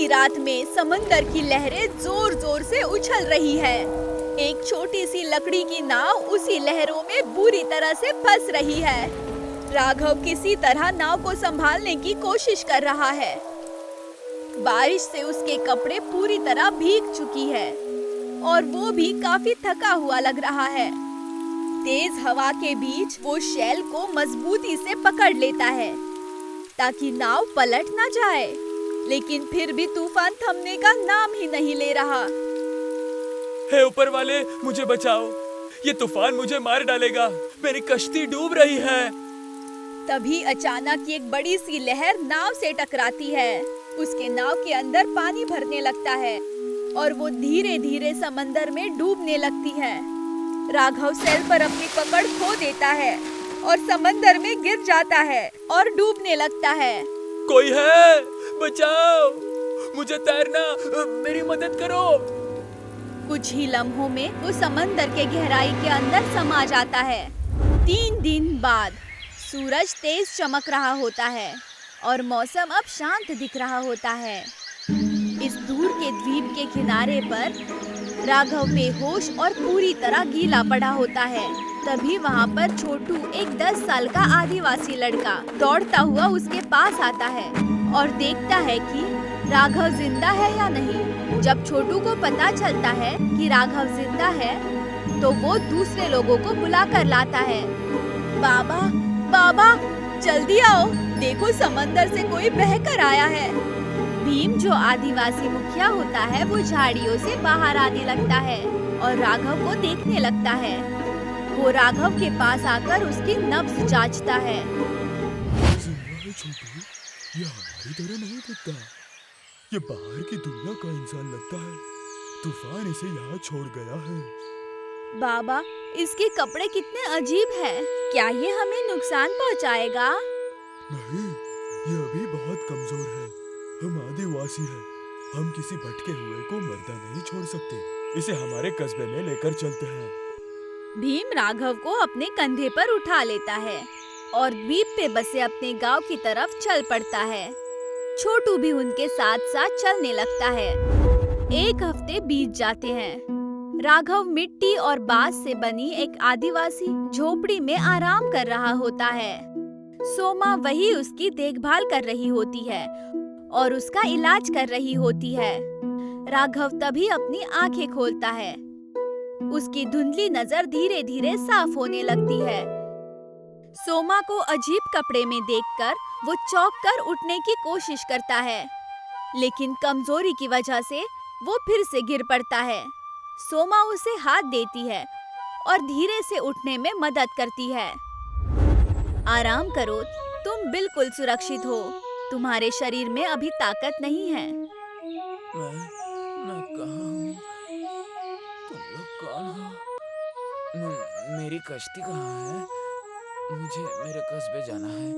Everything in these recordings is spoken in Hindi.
की रात में समंदर की लहरें जोर जोर से उछल रही है। एक छोटी सी लकड़ी की नाव उसी लहरों में बुरी तरह से फंस रही है। राघव किसी तरह नाव को संभालने की कोशिश कर रहा है। बारिश से उसके कपड़े पूरी तरह भीग चुकी है और वो भी काफी थका हुआ लग रहा है। तेज हवा के बीच वो शैल को मजबूती से पकड़ लेता है ताकि नाव पलट ना जाए, लेकिन फिर भी तूफान थमने का नाम ही नहीं ले रहा। हे ऊपर वाले, मुझे बचाओ, ये तूफान मुझे मार डालेगा, मेरी कश्ती डूब रही है। तभी अचानक एक बड़ी सी लहर नाव से टकराती है। उसके नाव के अंदर पानी भरने लगता है और वो धीरे धीरे समंदर में डूबने लगती है। राघव सैल पर अपनी पकड़ खो देता है और समंदर में गिर जाता है और डूबने लगता है। कोई है? बचाओ, मुझे तैरना, मेरी मदद करो। कुछ ही लम्हों में वो समंदर के गहराई के अंदर समा जाता है। 3 दिन बाद सूरज तेज चमक रहा होता है और मौसम अब शांत दिख रहा होता है। इस दूर के द्वीप के किनारे पर राघव बेहोश और पूरी तरह गीला पड़ा होता है। तभी वहाँ पर छोटू, एक 10 साल का आदिवासी लड़का, दौड़ता हुआ उसके पास आता है और देखता है कि राघव जिंदा है या नहीं। जब छोटू को पता चलता है कि राघव जिंदा है तो वो दूसरे लोगों को बुला कर लाता है। बाबा, बाबा, जल्दी आओ, देखो समंदर से कोई बहकर आया है। भीम, जो आदिवासी मुखिया होता है, वो झाड़ियों से बाहर आने लगता है और राघव को देखने लगता है। वो राघव के पास आकर उसकी नब्ज जांचता है। छोटू, ये हमारी तरह नहीं दिखता, ये बाहर की दुनिया का इंसान लगता है। तूफान इसे यहाँ छोड़ गया है। बाबा, इसके कपड़े कितने अजीब हैं। क्या ये हमें नुकसान पहुँचाएगा? नहीं, ये अभी बहुत कमजोर है। हम आदिवासी हैं, हम किसी भटके हुए को मरदा नहीं छोड़ सकते। इसे हमारे कस्बे में लेकर चलते हैं। भीम राघव को अपने कंधे पर उठा लेता है और द्वीप पे बसे अपने गांव की तरफ चल पड़ता है। छोटू भी उनके साथ साथ चलने लगता है। 1 हफ्ते बीत जाते हैं। राघव मिट्टी और बांस से बनी एक आदिवासी झोपड़ी में आराम कर रहा होता है। सोमा वही उसकी देखभाल कर रही होती है और उसका इलाज कर रही होती है। राघव तभी अपनी आंखें खोलता है। उसकी धुंधली नजर धीरे धीरे साफ होने लगती है। सोमा को अजीब कपड़े में देखकर वो चौंक कर उठने की कोशिश करता है, लेकिन कमजोरी की वजह से वो फिर से गिर पड़ता है। सोमा उसे हाथ देती है और धीरे से उठने में मदद करती है। आराम करो, तुम बिल्कुल सुरक्षित हो। तुम्हारे शरीर में अभी ताकत नहीं है। मैं कहाँ हूँ? तुम लोग कौन हो? मेरी कश्ती कहाँ है? मुझे मेरे कस्बे जाना है।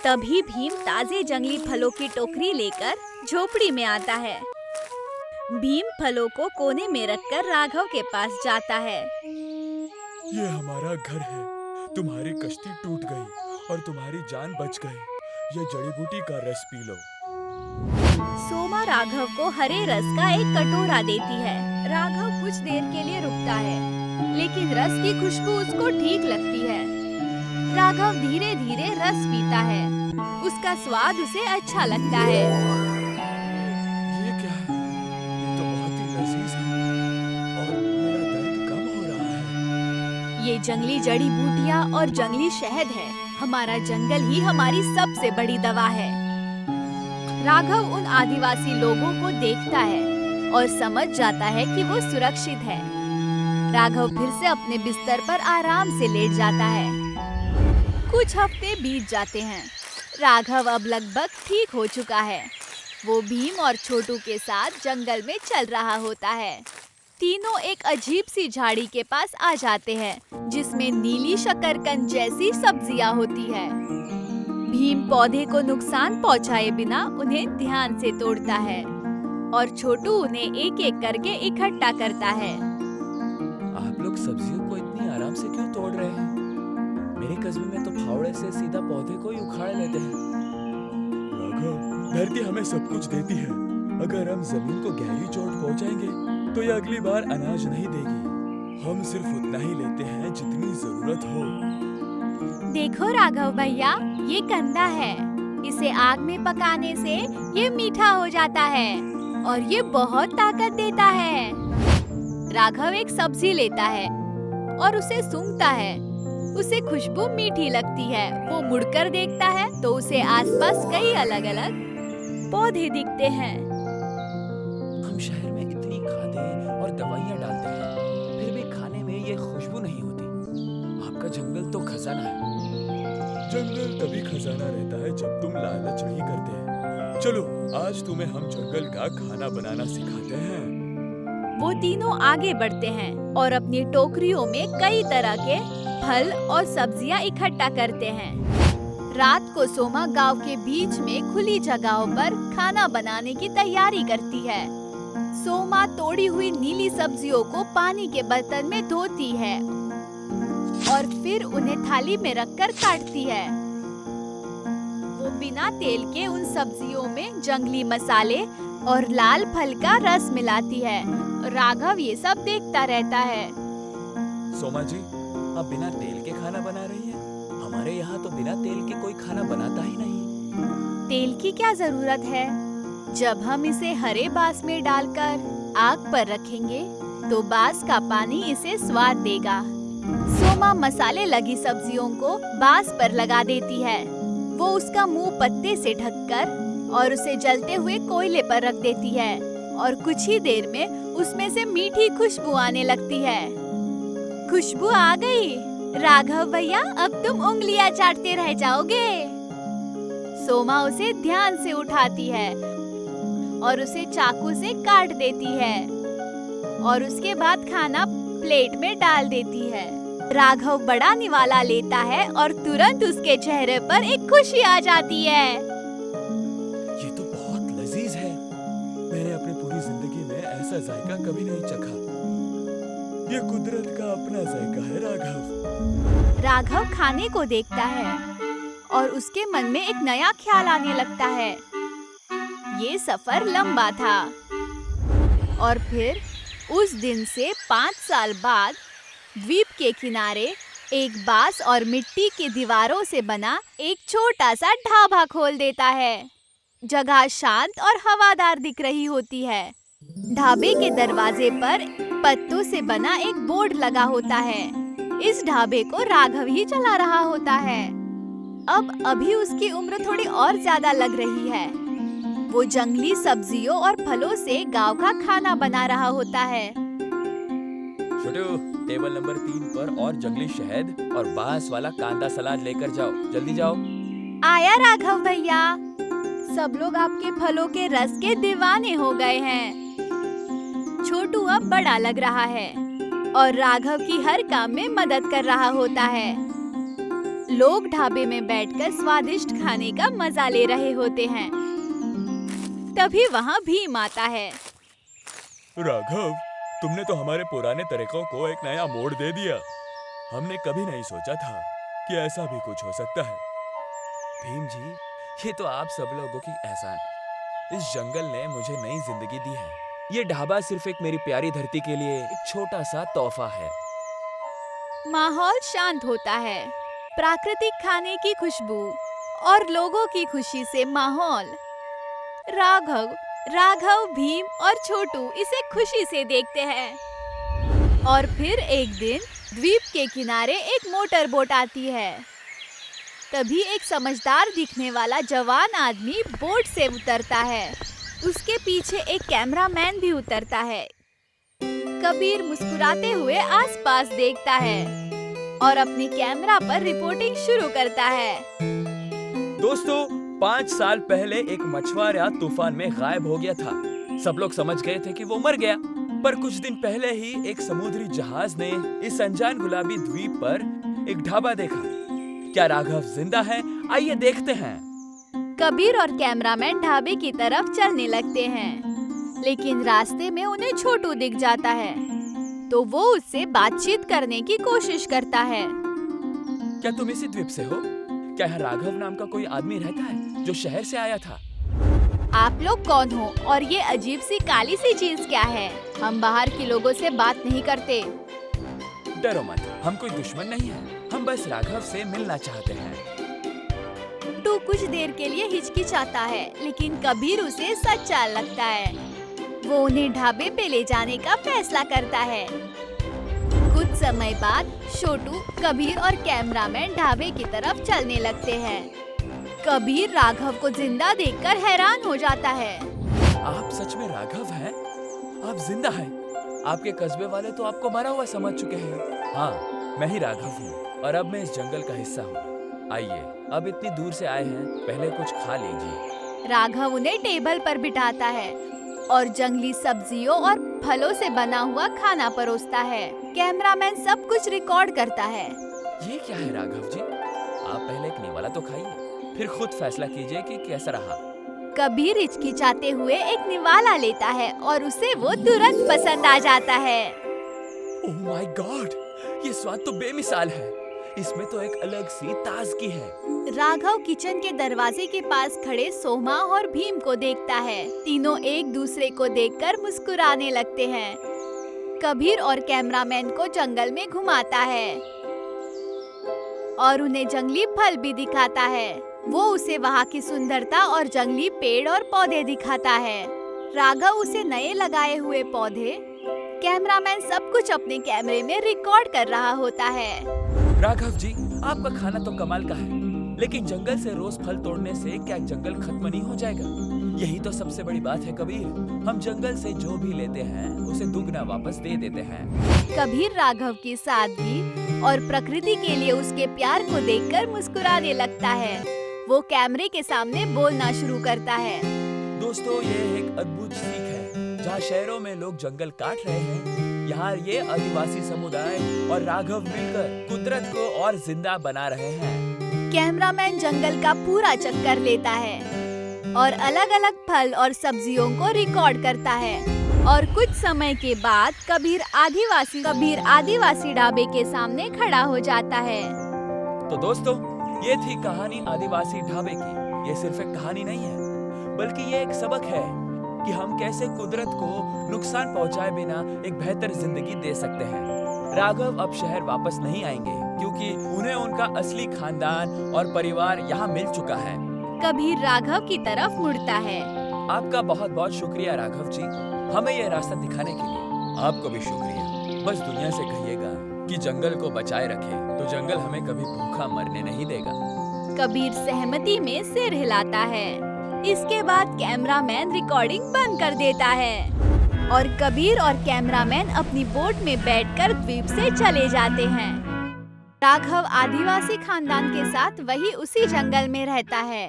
तभी भीम ताजे जंगली फलों की टोकरी लेकर झोपड़ी में आता है। भीम फलों को कोने में रखकर राघव के पास जाता है। ये हमारा घर है। तुम्हारी कश्ती टूट गई और तुम्हारी जान बच गई। ये जड़ी बूटी का रस पी लो। सोमा राघव को हरे रस का एक कटोरा देती है। राघव कुछ देर के लिए रुकता है, लेकिन रस की खुशबू उसको ठीक लगती है। राघव धीरे धीरे रस पीता है। उसका स्वाद उसे अच्छा लगता है। ये क्या है? ये तो बहुत ही लजीज है और मेरा दर्द कम हो रहा है। ये जंगली जड़ी बूटियाँ और जंगली शहद है। हमारा जंगल ही हमारी सबसे बड़ी दवा है। राघव उन आदिवासी लोगों को देखता है और समझ जाता है कि वो सुरक्षित है। राघव फिर से अपने बिस्तर पर आराम से लेट जाता है। कुछ हफ्ते बीत जाते हैं। राघव अब लगभग ठीक हो चुका है। वो भीम और छोटू के साथ जंगल में चल रहा होता है। तीनों एक अजीब सी झाड़ी के पास आ जाते हैं, जिसमें नीली शकरकंद जैसी सब्जियां होती है। भीम पौधे को नुकसान पहुंचाए बिना उन्हें ध्यान से तोड़ता है और छोटू उन्हें एक एक करके इकट्ठा करता है। आप लोग सब्जियों को इतनी आराम से क्यों तोड़ रहे हैं? मेरे कस्बे में तो फावड़े से सीधा पौधे को ही उखाड़ लेते हैं। राघव, धरती हमें सब कुछ देती है, अगर हम जमीन को गहरी चोट पहुंचाएंगे तो ये अगली बार अनाज नहीं देगी। हम सिर्फ उतना ही लेते हैं जितनी जरूरत हो। देखो राघव भैया, ये कंदा है। इसे आग में पकाने से ये मीठा हो जाता है और ये बहुत ताकत देता है। राघव एक सब्जी लेता है और उसे सूंघता है। उसे खुशबू मीठी लगती है। वो मुड़कर देखता है तो उसे आसपास कई अलग अलग पौधे दिखते हैं। हम शहर में इतनी खादें और दवाइयाँ डालते हैं, फिर भी खाने में ये खुशबू नहीं होती। आपका जंगल तो खजाना है। जंगल तभी खजाना रहता है जब तुम लालच नहीं करते। चलो आज तुम्हें हम जंगल का खाना बनाना सिखाते हैं। वो तीनों आगे बढ़ते हैं और अपनी टोकरियों में कई तरह के फल और सब्जियां इकट्ठा करते हैं। रात को सोमा गांव के बीच में खुली जगहों पर खाना बनाने की तैयारी करती है। सोमा तोड़ी हुई नीली सब्जियों को पानी के बर्तन में धोती है और फिर उन्हें थाली में रखकर काटती है। वो बिना तेल के उन सब्जियों में जंगली मसाले और लाल फल का रस मिलाती है। राघव ये सब देखता रहता है। सोमा जी, आप बिना तेल के खाना बना रही हैं? हमारे यहाँ तो बिना तेल के कोई खाना बनाता ही नहीं। तेल की क्या जरूरत है? जब हम इसे हरे बांस में डालकर आग पर रखेंगे तो बांस का पानी इसे स्वाद देगा। सोमा मसाले लगी सब्जियों को बांस पर लगा देती है। वो उसका मुंह पत्ते से ढककर और उसे जलते हुए कोयले पर रख देती है और कुछ ही देर में उसमें से मीठी खुशबू आने लगती है। खुशबू आ गई। राघव भैया, अब तुम उंगलियां चाटते रह जाओगे। सोमा उसे ध्यान से उठाती है और उसे चाकू से काट देती है और उसके बाद खाना प्लेट में डाल देती है। राघव बड़ा निवाला लेता है और तुरंत उसके चेहरे पर एक खुशी आ जाती है। ये तो बहुत लजीज है। मैंने अपनी पूरी जिंदगी में ऐसा जायका कभी नहीं चखा। ये कुदरत का अपना जायका है राघव। राघव खाने को देखता है और उसके मन में एक नया ख्याल आने लगता है। ये सफर लंबा था और फिर उस दिन से 5 साल बाद द्वीप के किनारे एक बांस और मिट्टी की दीवारों से बना एक छोटा सा ढाबा खोल देता है। जगह शांत और हवादार दिख रही होती है। ढाबे के दरवाजे पर पत्तों से बना एक बोर्ड लगा होता है। इस ढाबे को राघव ही चला रहा होता है। अब अभी उसकी उम्र थोड़ी और ज्यादा लग रही है। वो जंगली सब्जियों और फलों से गांव का खाना बना रहा होता है। छोटू, टेबल नंबर 3 पर और जंगली शहद और बांस वाला कांदा सलाद लेकर जाओ। जल्दी जाओ। आया राघव भैया। सब लोग आपके फलों के रस के दीवाने हो गए हैं। छोटू अब बड़ा लग रहा है और राघव की हर काम में मदद कर रहा होता है। लोग ढाबे में बैठकर स्वादिष्ट खाने का मजा ले रहे होते हैं। तभी वहाँ भीम आता है। राघव, तुमने तो हमारे पुराने तरीकों को एक नया मोड़ दे दिया। हमने कभी नहीं सोचा था कि ऐसा भी कुछ हो सकता है। भीम जी, ये तो आप सब लोगों की एहसान। इस जंगल ने मुझे नई जिंदगी दी है। ये ढाबा सिर्फ एक मेरी प्यारी धरती के लिए एक छोटा सा तोहफा है। माहौल शांत होता है। प्राकृतिक खाने की खुशबू और लोगों की खुशी से माहौल। राघव, भीम और छोटू इसे खुशी से देखते हैं। और फिर एक दिन द्वीप के किनारे एक मोटर बोट आती है। तभी एक समझदार दिखने वाला जवान आदमी बोट से उतरता है। उसके पीछे एक कैमरामैन भी उतरता है। कबीर मुस्कुराते हुए आसपास देखता है और अपनी कैमरा पर रिपोर्टिंग शुरू करता है। दोस्तों, 5 साल पहले एक मछुआरा तूफान में गायब हो गया था। सब लोग समझ गए थे कि वो मर गया, पर कुछ दिन पहले ही एक समुद्री जहाज ने इस अनजान गुलाबी द्वीप पर एक ढाबा देखा। क्या राघव जिंदा है? आइए देखते हैं। कबीर और कैमरामैन ढाबे की तरफ चलने लगते हैं, लेकिन रास्ते में उन्हें छोटू दिख जाता है, तो वो उससे बातचीत करने की कोशिश करता है। क्या तुम इसी द्वीप से हो? क्या यहाँ राघव नाम का कोई आदमी रहता है जो शहर से आया था? आप लोग कौन हो और ये अजीब सी काली सी चीज क्या है? हम बाहर के लोगों से बात नहीं करते। डरो मत, हम कोई दुश्मन नहीं है, हम बस राघव से मिलना चाहते हैं। टू कुछ देर के लिए हिचकिचाता है, लेकिन कबीर उसे सच्चा लगता है। वो उन्हें ढाबे पे ले जाने का फैसला करता है। कुछ समय बाद छोटू, कबीर और कैमरामैन ढाबे की तरफ चलने लगते हैं। कबीर राघव को जिंदा देखकर हैरान हो जाता है। आप सच में राघव हैं? आप जिंदा हैं? आपके कस्बे वाले तो आपको मरा हुआ समझ चुके हैं। हाँ, मैं ही राघव हूँ और अब मैं इस जंगल का हिस्सा हूँ। आइए, अब इतनी दूर से आए हैं, पहले कुछ खा लीजिए। राघव उन्हें टेबल पर बिठाता है और जंगली सब्जियों और फलों से बना हुआ खाना परोसता है। कैमरामैन सब कुछ रिकॉर्ड करता है। ये क्या है राघव जी? आप पहले एक निवाला तो खाइए, फिर खुद फैसला कीजिए कि कैसा रहा। कबीर हिचकिचाते हुए एक निवाला लेता है और उसे वो तुरंत पसंद आ जाता है। ओह माय गॉड, ये स्वाद तो बेमिसाल है। इसमें तो एक अलग सी ताजगी है। राघव किचन के दरवाजे के पास खड़े सोमा और भीम को देखता है। तीनों एक दूसरे को देखकर मुस्कुराने लगते हैं। कबीर और कैमरामैन को जंगल में घुमाता है और उन्हें जंगली फल भी दिखाता है। वो उसे वहाँ की सुंदरता और जंगली पेड़ और पौधे दिखाता है। राघव उसे नए लगाए हुए पौधे, कैमरामैन सब कुछ अपने कैमरे में रिकॉर्ड कर रहा होता है। राघव जी, आपका खाना तो कमाल का है, लेकिन जंगल से रोज फल तोड़ने से क्या जंगल खत्म नहीं हो जाएगा? यही तो सबसे बड़ी बात है कबीर। हम जंगल से जो भी लेते हैं उसे दुगना वापस दे देते हैं। कबीर राघव की सादगी और प्रकृति के लिए उसके प्यार को देखकर मुस्कुराने लगता है। वो कैमरे के सामने बोलना शुरू करता है। दोस्तों, ये एक अद्भुत सीख है। जहाँ शहरों में लोग जंगल काट रहे हैं, यहाँ ये आदिवासी समुदाय और राघव मिलकर कुदरत को और जिंदा बना रहे हैं। कैमरामैन जंगल का पूरा चक्कर लेता है और अलग अलग फल और सब्जियों को रिकॉर्ड करता है। और कुछ समय के बाद कबीर आदिवासी ढाबे के सामने खड़ा हो जाता है। तो दोस्तों, ये थी कहानी आदिवासी ढाबे की। ये सिर्फ एक कहानी नहीं है, बल्कि ये एक सबक है कि हम कैसे कुदरत को नुकसान पहुंचाए बिना एक बेहतर जिंदगी दे सकते हैं। राघव अब शहर वापस नहीं आएंगे, क्योंकि उन्हें उनका असली खानदान और परिवार यहाँ मिल चुका है। कबीर राघव की तरफ मुड़ता है। आपका बहुत बहुत शुक्रिया राघव जी, हमें ये रास्ता दिखाने के लिए। आपको भी शुक्रिया। बस दुनिया से कहिएगा कि जंगल को बचाए रखे, तो जंगल हमें कभी भूखा मरने नहीं देगा। कबीर सहमति में सिर हिलाता है। इसके बाद कैमरामैन रिकॉर्डिंग बंद कर देता है और कबीर और कैमरामैन अपनी बोट में बैठकर द्वीप से चले जाते हैं। राघव आदिवासी खानदान के साथ वही उसी जंगल में रहता है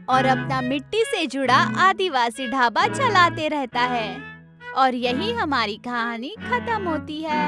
और अपना मिट्टी से जुड़ा आदिवासी ढाबा चलाते रहता है। और यही हमारी कहानी खत्म होती है।